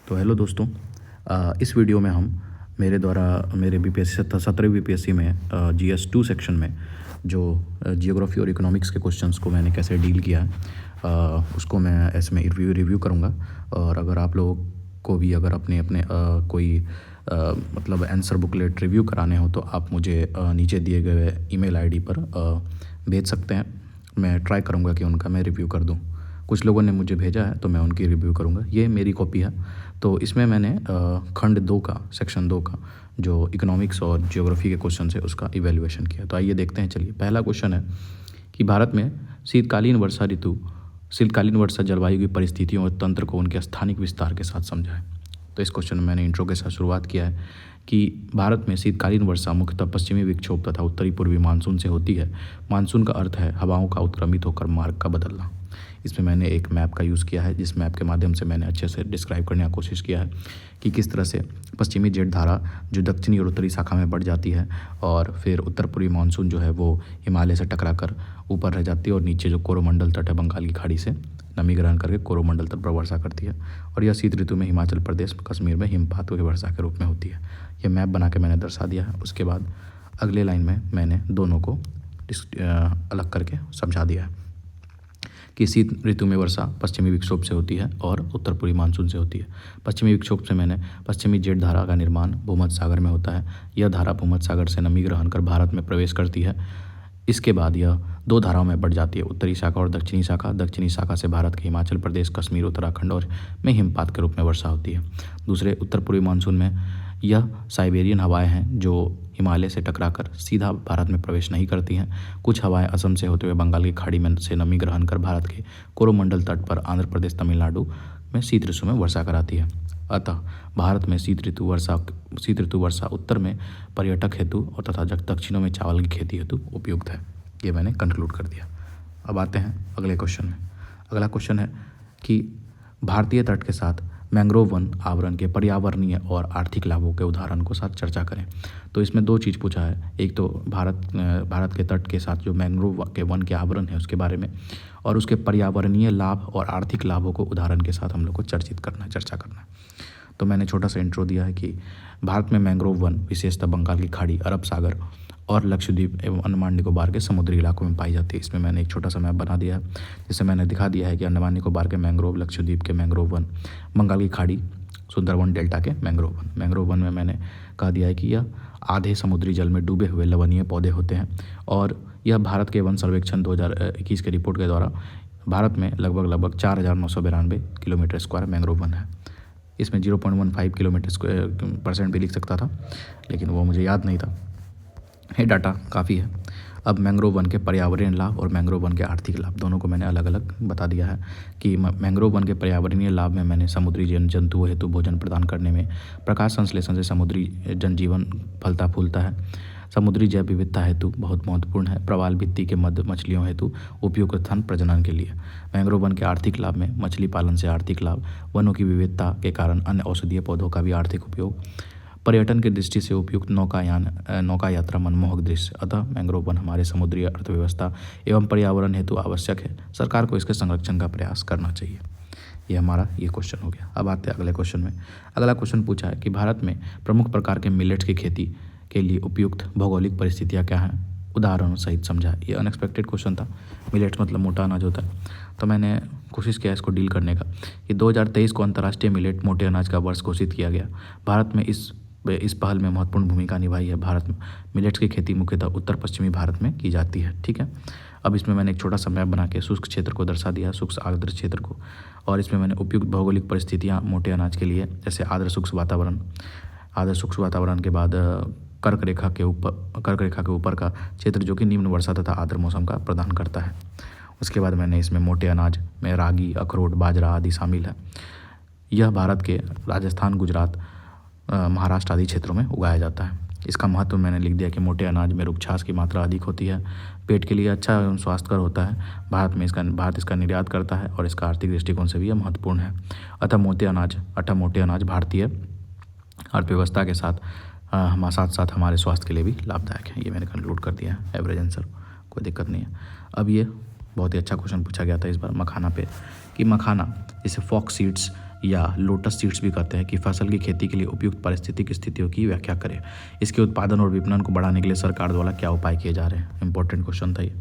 तो हेलो दोस्तों, इस वीडियो में हम मेरे द्वारा मेरे बीपीएससी 17वीं बीपीएससी में GS2 सेक्शन में जो जियोग्राफी और इकोनॉमिक्स के क्वेश्चंस को मैंने कैसे डील किया है उसको मैं इसमें रिव्यू करूँगा। और अगर आप लोगों को भी अगर अपने अपने कोई मतलब आंसर बुकलेट रिव्यू कराने हो तो आप मुझे नीचे दिए गए ईमेल आईडी पर भेज सकते हैं। मैं ट्राई करूँगा कि उनका मैं रिव्यू कर दूँ। कुछ लोगों ने मुझे भेजा है तो मैं उनकी रिव्यू करूँगा। ये मेरी कॉपी है। तो इसमें मैंने खंड 2 का सेक्शन 2 का जो इकोनॉमिक्स और जियोग्राफी के क्वेश्चन है उसका इवैल्यूएशन किया। तो आइए देखते हैं। चलिए, पहला क्वेश्चन है कि भारत में शीतकालीन वर्षा जलवायु की परिस्थितियों और तंत्र को उनके स्थानिक विस्तार के साथ समझाएं। तो इस क्वेश्चन में मैंने इंट्रो के साथ शुरुआत किया है कि भारत में शीतकालीन वर्षा मुख्यतः पश्चिमी विक्षोभ तथा उत्तरी पूर्वी मानसून से होती है। मानसून का अर्थ है हवाओं का उत्क्रमित होकर मार्ग का बदलना। इसमें मैंने एक मैप का यूज़ किया है जिस मैप के माध्यम से मैंने अच्छे से डिस्क्राइब करने की कोशिश किया है कि किस तरह से पश्चिमी जेट धारा जो दक्षिणी और उत्तरी शाखा में बढ़ जाती है और फिर उत्तर पूर्वी मानसून जो है वो हिमालय से टकरा कर ऊपर रह जाती है और नीचे जो कोरोमंडल तट है बंगाल की खाड़ी से नमी ग्रहण करके कोरोमंडल तट पर वर्षा करती है। और यह शीत ऋतु में हिमाचल प्रदेश कश्मीर में हिमपात की वर्षा के रूप में होती है। यह मैप बना के मैंने दर्शा दिया है। उसके बाद अगले लाइन में मैंने दोनों को अलग करके समझा दिया है कि शीत ऋतु में वर्षा पश्चिमी विक्षोभ से होती है और उत्तर पूर्वी मानसून से होती है। पश्चिमी विक्षोभ से मैंने पश्चिमी जेट धारा का निर्माण भूमध्य सागर में होता है। यह धारा भूमध्य सागर से नमी ग्रहण कर भारत में प्रवेश करती है। इसके बाद यह दो धाराओं में बढ़ जाती है, उत्तरी शाखा और दक्षिणी शाखा। दक्षिणी शाखा से भारत के हिमाचल प्रदेश कश्मीर उत्तराखंड और में हिमपात के रूप में वर्षा होती है। दूसरे उत्तर पूर्वी मानसून में यह साइबेरियन हवाएं हैं जो हिमालय से टकराकर सीधा भारत में प्रवेश नहीं करती हैं। कुछ हवाएं असम से होते हुए बंगाल की खाड़ी में से नमी ग्रहण कर भारत के कोरोमंडल तट पर आंध्र प्रदेश तमिलनाडु में शीत ऋतु में वर्षा कराती है। अतः भारत में शीत ऋतु वर्षा उत्तर में पर्यटक हेतु और तथा दक्षिणों में चावल की खेती हेतु उपयुक्त है। ये मैंने कंक्लूड कर दिया। अब आते हैं अगले क्वेश्चन में। अगला क्वेश्चन है कि भारतीय तट के साथ मैंग्रोव वन आवरण के पर्यावरणीय और आर्थिक लाभों के उदाहरण को साथ चर्चा करें। तो इसमें दो चीज़ पूछा है, एक तो भारत के तट के साथ जो मैंग्रोव के वन के आवरण है उसके बारे में, और उसके पर्यावरणीय लाभ और आर्थिक लाभों को उदाहरण के साथ हम लोग को चर्चा करना है। तो मैंने छोटा सा इंट्रो दिया है कि भारत में मैंग्रोव वन विशेषतः बंगाल की खाड़ी, अरब सागर और लक्षद्वीप एवं अंडमान निकोबार के समुद्री इलाकों में पाई जाती है। इसमें मैंने एक छोटा सा मैप बना दिया है जिससे मैंने दिखा दिया है कि अंडमान निकोबार के मैंग्रोव, लक्षद्वीप के मैंग्रोव वन, बंगाल की खाड़ी, सुंदरवन डेल्टा के मैंग्रोव वन में मैंने कहा दिया है कि यह आधे समुद्री जल में डूबे हुए लवणीय पौधे होते हैं। और यह भारत के वन सर्वेक्षण 2021 के रिपोर्ट के द्वारा भारत में लगभग 4,992 किलोमीटर स्क्वायर मैंग्रोव वन है। इसमें 0.15 किलोमीटर% भी लिख सकता था लेकिन वो मुझे याद नहीं था। ये डाटा काफ़ी है। अब मैंग्रोव वन के पर्यावरणीय लाभ और मैंग्रोव वन के आर्थिक लाभ दोनों को मैंने अलग अलग बता दिया है कि मैंग्रोव वन के पर्यावरणीय लाभ में मैंने समुद्री जंतुओं हेतु भोजन प्रदान करने में, प्रकाश संश्लेषण से समुद्री जनजीवन फलता फूलता है, समुद्री जैव विविधता हेतु बहुत महत्वपूर्ण है, प्रवाल भित्ति के मध्य मछलियों हेतु उपयुक्त स्थान प्रजनन के लिए। मैंग्रोव वन के आर्थिक लाभ में मछली पालन से आर्थिक लाभ, वनों की विविधता के कारण अन्य औषधीय पौधों का भी आर्थिक उपयोग, पर्यटन की दृष्टि से उपयुक्त नौका यात्रा मनमोहक दृश्य। अतः मैंग्रोव वन हमारे समुद्री अर्थव्यवस्था एवं पर्यावरण हेतु आवश्यक है। सरकार को इसके संरक्षण का प्रयास करना चाहिए। ये हमारा ये क्वेश्चन हो गया। अब आते हैं अगले क्वेश्चन में। अगला क्वेश्चन पूछा है कि भारत में प्रमुख प्रकार के मिलेट्स की खेती के लिए उपयुक्त भौगोलिक परिस्थितियाँ क्या हैं, उदाहरणों सहित समझा। ये अनएक्सपेक्टेड क्वेश्चन था। मिलेट्स मतलब मोटा अनाज होता है। तो मैंने कोशिश किया इसको डील करने का कि 2023 को अंतर्राष्ट्रीय मिलेट मोटे अनाज का वर्ष घोषित किया गया। भारत में इस पहल में महत्वपूर्ण भूमिका निभाई है। भारत में मिलेट्स की खेती मुख्यतः उत्तर पश्चिमी भारत में की जाती है। ठीक है। अब इसमें मैंने एक छोटा सा मैप बना के शुष्क क्षेत्र को दर्शा दिया, शुष्क आर्द्र क्षेत्र को, और इसमें मैंने उपयुक्त भौगोलिक परिस्थितियाँ मोटे अनाज के लिए, जैसे आर्द्र शुष्क वातावरण के बाद कर्क रेखा के ऊपर का क्षेत्र जो कि निम्न वर्षा तथा आर्द्र मौसम का प्रदान करता है। उसके बाद मैंने इसमें मोटे अनाज में रागी, अखरोट, बाजरा आदि शामिल है। यह भारत के राजस्थान, गुजरात, महाराष्ट्र आदि क्षेत्रों में उगाया जाता है। इसका महत्व मैंने लिख दिया कि मोटे अनाज में रुक्षास की मात्रा अधिक होती है, पेट के लिए अच्छा एवं स्वास्थ्यकर होता है। भारत इसका निर्यात करता है और इसका आर्थिक दृष्टिकोण से भी यह महत्वपूर्ण है। अतः मोटे अनाज भारतीय अर्थव्यवस्था के साथ साथ हमारे स्वास्थ्य के लिए भी लाभदायक है। ये मैंने कंक्लूड कर दिया है। एवरेज आंसर, कोई दिक्कत नहीं है। अब ये बहुत ही अच्छा क्वेश्चन पूछा गया था इस बार मखाना पे, कि मखाना जैसे फॉक्स सीड्स या लोटस सीड्स भी कहते हैं कि फसल की खेती के लिए उपयुक्त पारिस्थितिक स्थितियों की व्याख्या करें। इसके उत्पादन और विपणन को बढ़ाने के लिए सरकार द्वारा क्या उपाय किए जा रहे हैं। इंपॉर्टेंट क्वेश्चन था ये।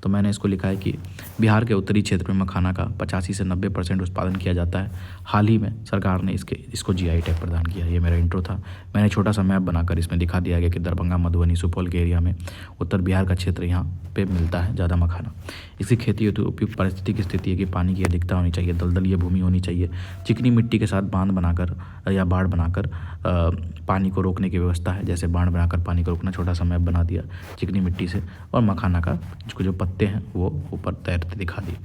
तो मैंने इसको लिखा है कि बिहार के उत्तरी क्षेत्र में मखाना का 85 से 90% उत्पादन किया जाता है। हाल ही में सरकार ने इसको जीआई टैग प्रदान किया। ये मेरा इंट्रो था। मैंने छोटा सा मैप बनाकर इसमें दिखा दिया गया कि दरभंगा, मधुबनी, सुपौल के एरिया में उत्तर बिहार का क्षेत्र यहाँ पे मिलता है ज़्यादा मखाना। इसकी खेती हेतु उपयुक्त पारिस्थितिक स्थिति है कि पानी की अधिकता होनी चाहिए, दलदलीय भूमि होनी चाहिए, चिकनी मिट्टी के साथ बांध बनाकर या बाढ़ बनाकर पानी को रोकने की व्यवस्था है। जैसे बाढ़ बनाकर पानी को रोकना, छोटा सा मैप बना दिया चिकनी मिट्टी से, और मखाना का जो पत्ते हैं वो ऊपर तैरते दिखा दिए।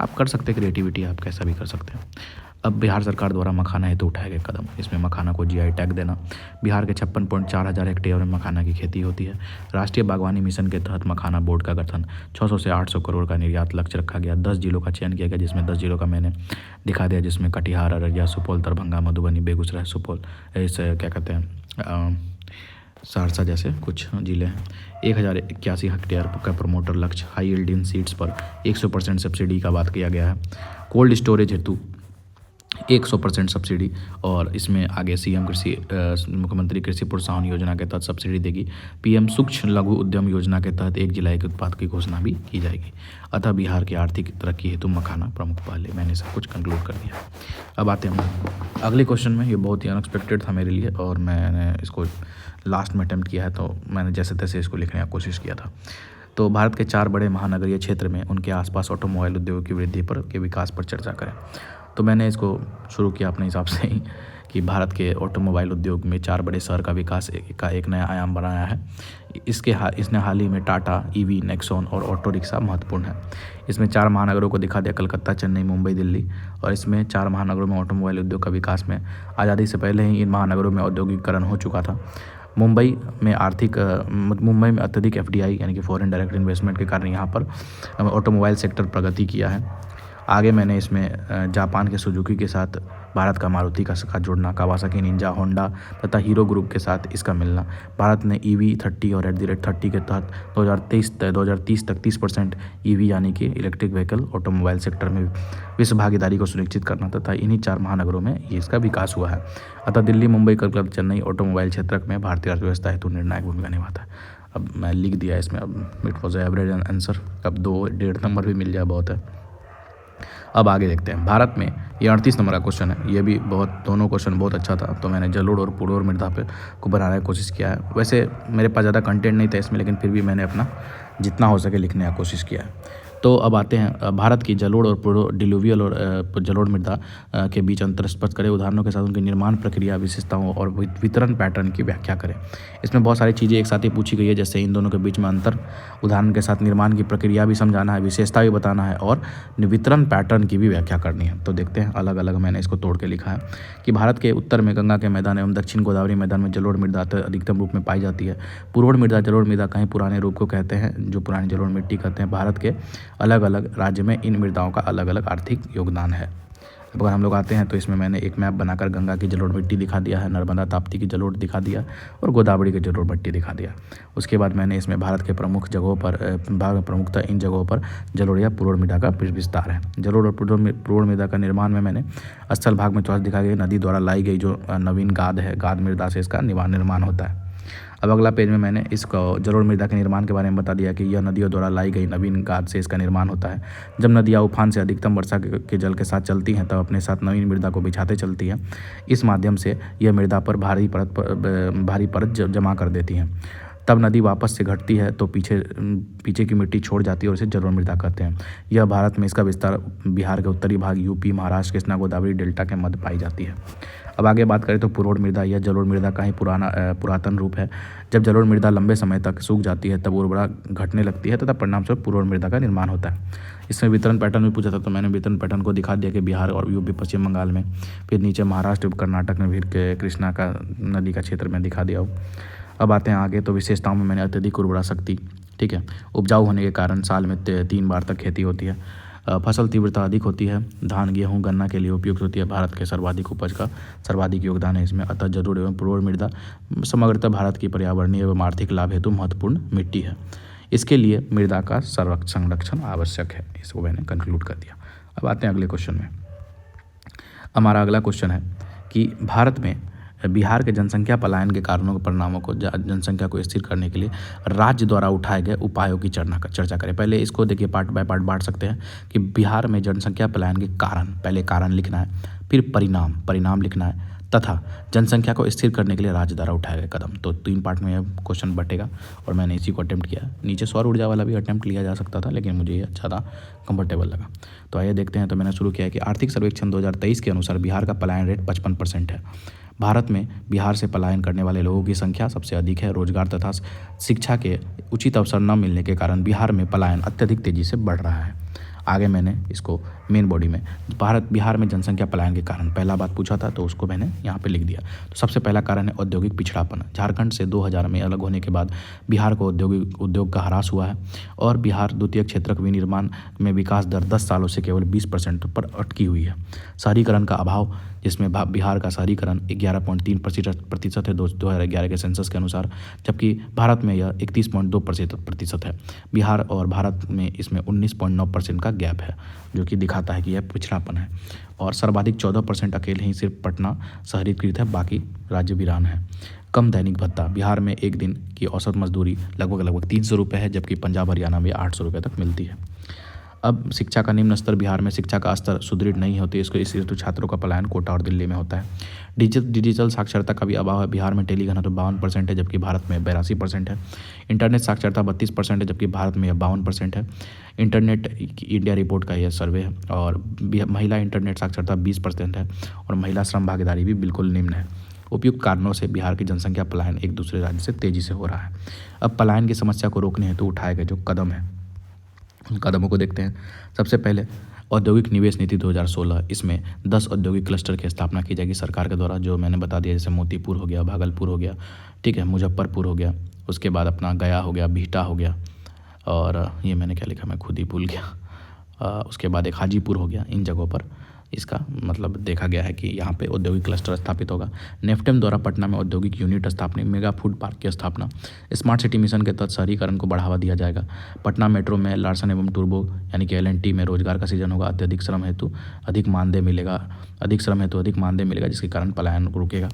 आप कर सकते हैं क्रिएटिविटी, आप कैसा भी कर सकते हैं। अब बिहार सरकार द्वारा मखाना हेतु उठाए गए कदम, इसमें मखाना को जीआई टैग देना। बिहार के 56.4 हज़ार हेक्टेयर में मखाना की खेती होती है। राष्ट्रीय बागवानी मिशन के तहत मखाना बोर्ड का गठन, 600 से 800 करोड़ का निर्यात लक्ष्य रखा गया। 10 जिलों का चयन किया गया, जिसमें 10 जिलों का मैंने दिखा दिया, जिसमें कटिहार, अररिया, सुपौल, दरभंगा, मधुबनी, बेगूसराय, सुपौल, ऐसे क्या कहते हैं सहरसा जैसे कुछ जिले हैं। 1081 हेक्टेयर का प्रमोटर लक्ष्य। हाई यील्डिंग सीड्स पर 100% सब्सिडी का बात किया गया है। कोल्ड स्टोरेज हेतु 100% सब्सिडी, और इसमें आगे सीएम मुख्यमंत्री कृषि प्रोत्साहन योजना के तहत सब्सिडी देगी। पीएम सूक्ष्म लघु उद्यम योजना के तहत 1 जुलाई के उत्पाद की घोषणा भी की जाएगी। अतः बिहार की आर्थिक तरक्की हेतु मखाना प्रमुख पहल है। मैंने सब कुछ कंक्लूड कर दिया। अब आते हैं अगले क्वेश्चन में। ये बहुत ही अनएक्सपेक्टेड था मेरे लिए और मैंने इसको लास्ट में अटेम्प्ट किया है, तो मैंने जैसे तैसे इसको लिखने की कोशिश किया था। तो भारत के 4 बड़े महानगरीय क्षेत्र में उनके आसपास ऑटोमोबाइल उद्योग की वृद्धि के विकास पर चर्चा करें। तो मैंने इसको शुरू किया अपने हिसाब से ही कि भारत के ऑटोमोबाइल उद्योग में 4 बड़े शहर का विकास का एक नया आयाम बनाया है। इसने हाल ही में टाटा, ईवी, नेक्सॉन और ऑटो रिक्शा महत्वपूर्ण है। इसमें 4 महानगरों को दिखा दिया, कलकत्ता, चेन्नई, मुंबई, दिल्ली, और इसमें 4 महानगरों में ऑटोमोबाइल उद्योग का विकास में आज़ादी से पहले ही इन महानगरों में औद्योगिकरण हो चुका था। मुंबई में अत्यधिक एफडीआई यानी कि फॉरेन डायरेक्ट इन्वेस्टमेंट के कारण यहाँ पर ऑटोमोबाइल सेक्टर प्रगति किया है। आगे मैंने इसमें जापान के सुजुकी के साथ भारत का मारुति का जोड़ना, कावासाकी निंजा, होंडा तथा हीरो ग्रुप के साथ इसका मिलना। भारत ने EV30 और @30 के तहत 2030 तक 30% EV यानी कि इलेक्ट्रिक व्हीकल ऑटोमोबाइल सेक्टर में विश्व भागीदारी को सुनिश्चित करना तथा इन्हीं 4 महानगरों में ये इसका विकास हुआ है। अतः दिल्ली, मुंबई, कलकत्ता, चेन्नई ऑटोमोबाइल क्षेत्र में भारतीय अर्थव्यवस्था हेतु निर्णायक भूमिका निभाता है। अब मैं लिख दिया इसमें, अब इट वॉज एवरेज आंसर। अब 2.5 नंबर भी मिल जाए बहुत है। अब आगे देखते हैं। भारत में ये 38 नंबर का क्वेश्चन है। ये भी दोनों क्वेश्चन बहुत अच्छा था, तो मैंने जलोढ़ और पुरोढ़ मृदा पे को बनाने की कोशिश किया है। वैसे मेरे पास ज़्यादा कंटेंट नहीं था इसमें, लेकिन फिर भी मैंने अपना जितना हो सके लिखने की कोशिश किया है। तो अब आते हैं भारत की जलोढ़ और पुरोढ़ डिलुवियल और जलोढ़ मृदा के बीच अंतर स्पष्ट करें। उदाहरणों के साथ उनकी निर्माण प्रक्रिया, विशेषताओं और वितरण पैटर्न की व्याख्या करें। इसमें बहुत सारी चीज़ें एक साथ ही पूछी गई है, जैसे इन दोनों के बीच में अंतर, उदाहरण के साथ निर्माण की प्रक्रिया भी समझाना है, विशेषता भी बताना है और वितरण पैटर्न की भी व्याख्या करनी है। तो देखते हैं अलग अलग मैंने इसको तोड़ के लिखा है कि भारत के उत्तर में गंगा के मैदान एवं दक्षिण गोदावरी मैदान में जलोढ़ मृदा अधिकतम रूप में पाई जाती है। पुरोढ़ मृदा जलोढ़ मृदा कहीं पुराने रूप को कहते हैं, जो पुरानी जलोढ़ मिट्टी कहते हैं। भारत के अलग अलग राज्य में इन मृदाओं का अलग अलग आर्थिक योगदान है। अब अगर हम लोग आते हैं तो इसमें मैंने एक मैप बनाकर गंगा की जलोढ़ मिट्टी दिखा दिया है, नर्मदा ताप्ती की जलोढ़ दिखा दिया और गोदावरी की जलोढ़ मिट्टी दिखा दिया। उसके बाद मैंने इसमें भारत के प्रमुख जगहों पर प्रमुखता इन जगहों पर जलोढ़ या पुरोढ़ मृदा का विस्तार है। जलोढ़ और पुरोढ़ मृदा का निर्माण में मैंने स्थल भाग में चौथा दिखा गया, नदी द्वारा लाई गई जो नवीन गाद है, गाद मृदा से इसका निर्माण होता है। अब अगला पेज में मैंने इसको जलोढ़ मृदा के निर्माण के बारे में बता दिया कि यह नदियों द्वारा लाई गई नवीन गाद से इसका निर्माण होता है। जब नदियाँ उफान से अधिकतम वर्षा के जल के साथ चलती हैं, तब अपने साथ नवीन मृदा को बिछाते चलती हैं। इस माध्यम से यह मृदा पर भारी परत जमा कर देती हैं। तब नदी वापस से घटती है तो पीछे की मिट्टी छोड़ जाती है और इसे जलोढ़ मृदा कहते हैं। यह भारत में इसका विस्तार बिहार के उत्तरी भाग, यूपी, महाराष्ट्र, कृष्णा गोदावरी डेल्टा के मध्य पाई जाती है। अब आगे बात करें तो पुरोढ़ मृदा या जलोढ़ मृदा का ही पुरातन रूप है। जब जलोढ़ मृदा लंबे समय तक सूख जाती है तब उर्वरता घटने लगती है तथा परिणामस्वरूप पुरोढ़ मृदा का निर्माण होता है। इसमें वितरण पैटर्न भी पूछा था, तो मैंने वितरण पैटर्न को दिखा दिया कि बिहार और यूपी, पश्चिम बंगाल में, फिर नीचे महाराष्ट्र, कर्नाटक में, फिर के कृष्णा का नदी का क्षेत्र में दिखा दिया हो। अब आते हैं आगे, तो विशेषताओं में मैंने अत्यधिक उर्वरा शक्ति, ठीक है, उपजाऊ होने के कारण साल में 3 बार तक खेती होती है। फसल तीव्रता अधिक होती है, धान, गेहूं, गन्ना के लिए उपयुक्त होती है। भारत के सर्वाधिक उपज का सर्वाधिक योगदान है इसमें। अतः जलोढ़ एवं पुरोढ़ मृदा समग्रतः भारत की पर्यावरणीय एवं आर्थिक लाभ हेतु महत्वपूर्ण मिट्टी है। इसके लिए मृदा का संरक्षण आवश्यक है। इसको मैंने कंक्लूड कर दिया। अब आते हैं अगले क्वेश्चन में। हमारा अगला क्वेश्चन है कि भारत में बिहार के जनसंख्या पलायन के कारणों के परिणामों को जनसंख्या को स्थिर करने के लिए राज्य द्वारा उठाए गए उपायों की चर्चा करें। पहले इसको देखिए, पार्ट बाय पार्ट बांट सकते हैं कि बिहार में जनसंख्या पलायन के कारण, पहले कारण लिखना है, फिर परिणाम लिखना है, तथा जनसंख्या को स्थिर करने के लिए राज्य द्वारा उठाए गए कदम। तो 3 पार्ट में यह क्वेश्चन बटेगा और मैंने इसी को अटेम्प्ट किया। नीचे सौर ऊर्जा वाला भी अटेम्प्ट लिया जा सकता था, लेकिन मुझे ये ज़्यादा कंफर्टेबल लगा। तो आइए देखते हैं। तो मैंने शुरू किया है कि आर्थिक सर्वेक्षण 2023 के अनुसार बिहार का पलायन रेट 55% है। भारत में बिहार से पलायन करने वाले लोगों की संख्या सबसे अधिक है। रोजगार तथा शिक्षा के उचित अवसर न मिलने के कारण बिहार में पलायन अत्यधिक तेजी से बढ़ रहा है। आगे मैंने इसको मेन बॉडी में बिहार में जनसंख्या पलायन के कारण पहला बात पूछा था, तो उसको मैंने यहाँ पे लिख दिया। तो सबसे पहला कारण है औद्योगिक पिछड़ापन। झारखंड से 2000 में अलग होने के बाद बिहार को उद्योग का ह्रास हुआ है और बिहार द्वितीय क्षेत्रक विनिर्माण में विकास दर 10 सालों से केवल 20% पर अटकी हुई है। शहरीकरण का अभाव, जिसमें बिहार का शहरीकरण 11.3% है 2011 के सेंसस के अनुसार, जबकि भारत में यह 31.2% है। बिहार और भारत में इसमें 19.9% का गैप है, जो कि दिखाता है कि यह पिछड़ापन है। और सर्वाधिक 14% अकेले ही सिर्फ पटना शहरीकृत है, बाकी राज्य वीरान है। कम दैनिक भत्ता, बिहार में एक दिन की औसत मजदूरी लगभग 300 रुपये है, जबकि पंजाब हरियाणा में 800 रुपये तक मिलती है। अब शिक्षा का निम्न स्तर, बिहार में शिक्षा का स्तर सुदृढ़ नहीं होती, इसको इस हेतु छात्रों का पलायन कोटा और दिल्ली में होता है। डिजिटल साक्षरता का भी अभाव है। बिहार में टेली घनत्व 52% है, जबकि भारत में 82% है। इंटरनेट साक्षरता 32% है, जबकि भारत में 52% है। इंटरनेट इंडिया रिपोर्ट का यह सर्वे है। और महिला इंटरनेट साक्षरता 20% है और महिला श्रम भागीदारी भी बिल्कुल निम्न है। उपयुक्त कारणों से बिहार की जनसंख्या पलायन एक दूसरे राज्य से तेजी से हो रहा है। अब पलायन की समस्या को रोकने हेतु उठाए गए जो कदम है, उन कदमों को देखते हैं। सबसे पहले औद्योगिक निवेश नीति 2016, इसमें 10 औद्योगिक क्लस्टर की स्थापना की जाएगी सरकार के द्वारा, जो मैंने बता दिया, जैसे मोतीपुर हो गया, भागलपुर हो गया, ठीक है, मुजफ्फरपुर हो गया, उसके बाद अपना गया हो गया, बिहटा हो गया, और ये मैंने क्या लिखा मैं खुद ही भूल गया। उसके बाद एक हाजीपुर हो गया। इन जगहों पर इसका मतलब देखा गया है कि यहाँ पे औद्योगिक क्लस्टर स्थापित होगा। नेफ्टेम द्वारा पटना में औद्योगिक यूनिट स्थापना, मेगा फूड पार्क की स्थापना। स्मार्ट सिटी मिशन के तहत शहरीकरण को बढ़ावा दिया जाएगा। पटना मेट्रो में लार्सन एवं टूर्बो यानी कि LNT में रोजगार का सृजन होगा। अत्यधिक श्रम हेतु अधिक मानदेय मिलेगा, जिसके कारण पलायन रुकेगा।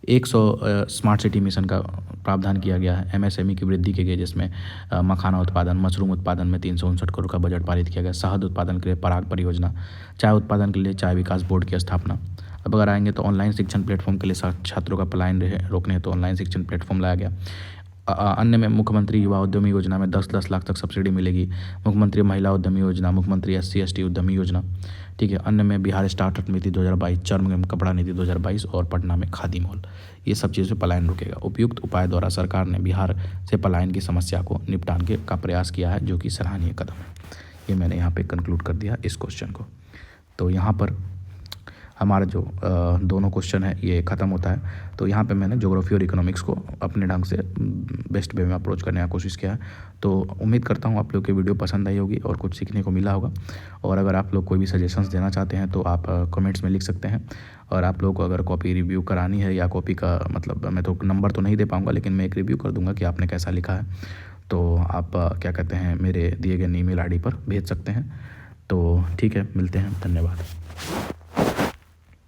100 स्मार्ट सिटी मिशन का प्रावधान किया गया है। MSME की वृद्धि की गई, जिसमें मखाना उत्पादन, मशरूम उत्पादन में 359 करोड़ का बजट पारित किया गया। शहद उत्पादन के लिए पराग परियोजना, चाय उत्पादन के लिए चाय विकास बोर्ड की स्थापना। अब अगर आएंगे तो ऑनलाइन शिक्षण प्लेटफॉर्म के लिए छात्रों का पलायन रोकने हेतु ऑनलाइन शिक्षण प्लेटफॉर्म लाया गया। अन्य में मुख्यमंत्री युवा उद्यमी योजना में 10 लाख तक सब्सिडी मिलेगी। मुख्यमंत्री महिला उद्यमी योजना, मुख्यमंत्री SC/ST उद्यमी योजना, ठीक है। अन्य में बिहार स्टार्टअप नीति 2022, चर्म एवं कपड़ा नीति 2022 और पटना में खादी मॉल, ये सब चीज़ों से पलायन रुकेगा। उपयुक्त उपाय द्वारा सरकार ने बिहार से पलायन की समस्या को निपटाने का प्रयास किया है, जो कि सराहनीय कदम है। ये मैंने यहाँ पे कंक्लूड कर दिया इस क्वेश्चन को। तो यहाँ पर हमारा जो दोनों क्वेश्चन है ये ख़त्म होता है। तो यहाँ पे मैंने ज्योग्राफी और इकोनॉमिक्स को अपने ढंग से बेस्ट वे में अप्रोच करने का कोशिश किया है। तो उम्मीद करता हूँ आप लोग की वीडियो पसंद आई होगी और कुछ सीखने को मिला होगा। और अगर आप लोग कोई भी सजेशंस देना चाहते हैं तो आप कमेंट्स में लिख सकते हैं। और आप लोग को अगर कॉपी रिव्यू करानी है या कॉपी का मतलब मैं तो नंबर तो नहीं दे पाऊँगा, लेकिन मैं एक रिव्यू कर दूँगा कि आपने कैसा लिखा है। तो आप क्या कहते हैं मेरे दिए गए ईमेल ID पर भेज सकते हैं। तो ठीक है, मिलते हैं, धन्यवाद।